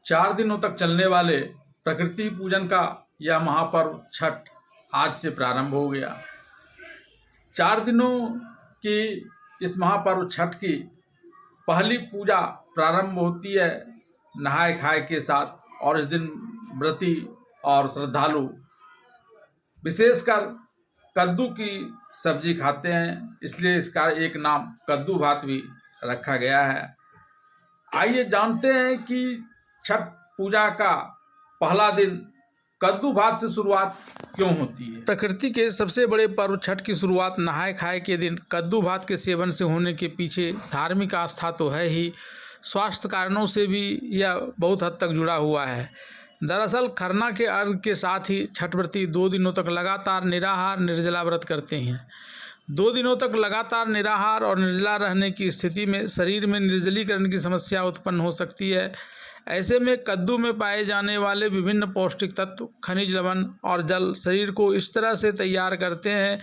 4 दिनों तक चलने वाले प्रकृति पूजन का यह महापर्व छठ आज से प्रारंभ हो गया। 4 दिनों की इस महापर्व छठ की पहली पूजा प्रारंभ होती है नहाय खाए के साथ, और इस दिन व्रती और श्रद्धालु विशेषकर कद्दू की सब्जी खाते हैं, इसलिए इसका एक नाम कद्दू भात भी रखा गया है। आइए जानते हैं कि छठ पूजा का पहला दिन कद्दू भात से शुरुआत क्यों होती है। प्रकृति के सबसे बड़े पर्व छठ की शुरुआत नहाय खाए के दिन कद्दू भात के सेवन से होने के पीछे धार्मिक आस्था तो है ही, स्वास्थ्य कारणों से भी यह बहुत हद तक जुड़ा हुआ है। दरअसल खरना के अर्घ के साथ ही छठ व्रती 2 दिनों तक लगातार निराहार निर्जला व्रत करते हैं। 2 दिनों तक लगातार निराहार और निर्जला रहने की स्थिति में शरीर में निर्जलीकरण की समस्या उत्पन्न हो सकती है। ऐसे में कद्दू में पाए जाने वाले विभिन्न पौष्टिक तत्व, खनिज लवण और जल शरीर को इस तरह से तैयार करते हैं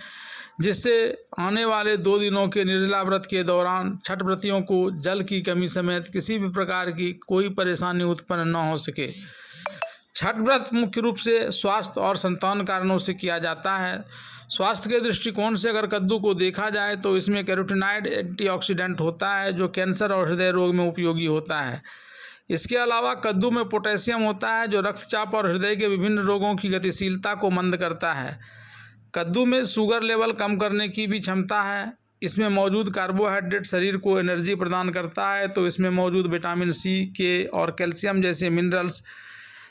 जिससे आने वाले 2 दिनों के निर्जला व्रत के दौरान छठ व्रतियों को जल की कमी समेत किसी भी प्रकार की कोई परेशानी उत्पन्न न हो सके। छठ व्रत मुख्य रूप से स्वास्थ्य और संतान कारणों से किया जाता है। स्वास्थ्य के दृष्टिकोण से अगर कद्दू को देखा जाए तो इसमें कैरोटीनॉइड एंटीऑक्सीडेंट होता है जो कैंसर और हृदय रोग में उपयोगी होता है। इसके अलावा कद्दू में पोटेशियम होता है जो रक्तचाप और हृदय के विभिन्न रोगों की गतिशीलता को मंद करता है। कद्दू में शुगर लेवल कम करने की भी क्षमता है। इसमें मौजूद कार्बोहाइड्रेट शरीर को एनर्जी प्रदान करता है, तो इसमें मौजूद विटामिन सी, के और कैल्शियम जैसे मिनरल्स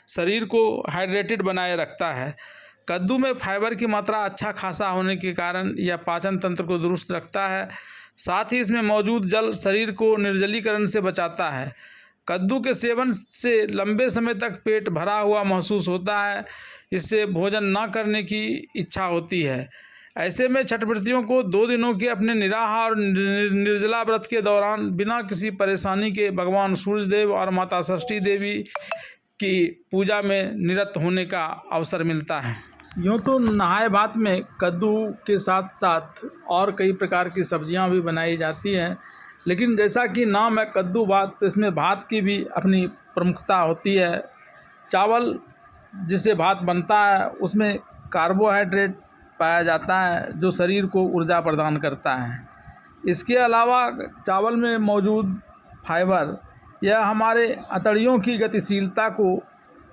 शरीर को हाइड्रेटेड बनाए रखता है। कद्दू में फाइबर की मात्रा अच्छा खासा होने के कारण यह पाचन तंत्र को दुरुस्त रखता है। साथ ही इसमें मौजूद जल शरीर को निर्जलीकरण से बचाता है। कद्दू के सेवन से लंबे समय तक पेट भरा हुआ महसूस होता है, इससे भोजन न करने की इच्छा होती है। ऐसे में छठ व्रतियों को 2 दिनों के अपने निराहार और निर्जला व्रत के दौरान बिना किसी परेशानी के भगवान सूर्यदेव और माता षष्ठी देवी की पूजा में निरत होने का अवसर मिलता है। यूँ तो नहाय भात में कद्दू के साथ साथ और कई प्रकार की सब्जियां भी बनाई जाती हैं, लेकिन जैसा कि नाम है कद्दू भात, तो इसमें भात की भी अपनी प्रमुखता होती है। चावल जिससे भात बनता है उसमें कार्बोहाइड्रेट पाया जाता है जो शरीर को ऊर्जा प्रदान करता है। इसके अलावा चावल में मौजूद फाइबर यह हमारे अतड़ियों की गतिशीलता को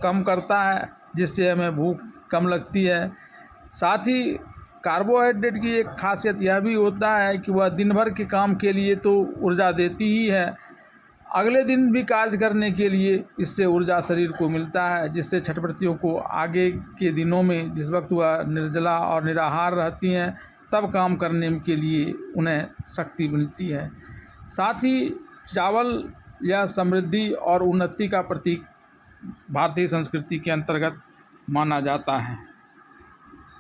कम करता है जिससे हमें भूख कम लगती है। साथ ही कार्बोहाइड्रेट की एक खासियत यह भी होता है कि वह दिन भर के काम के लिए तो ऊर्जा देती ही है, अगले दिन भी कार्य करने के लिए इससे ऊर्जा शरीर को मिलता है, जिससे छठ व्रतियों को आगे के दिनों में जिस वक्त वह निर्जला और निराहार रहती हैं तब काम करने के लिए उन्हें शक्ति मिलती है। साथ ही चावल यह समृद्धि और उन्नति का प्रतीक भारतीय संस्कृति के अंतर्गत माना जाता है।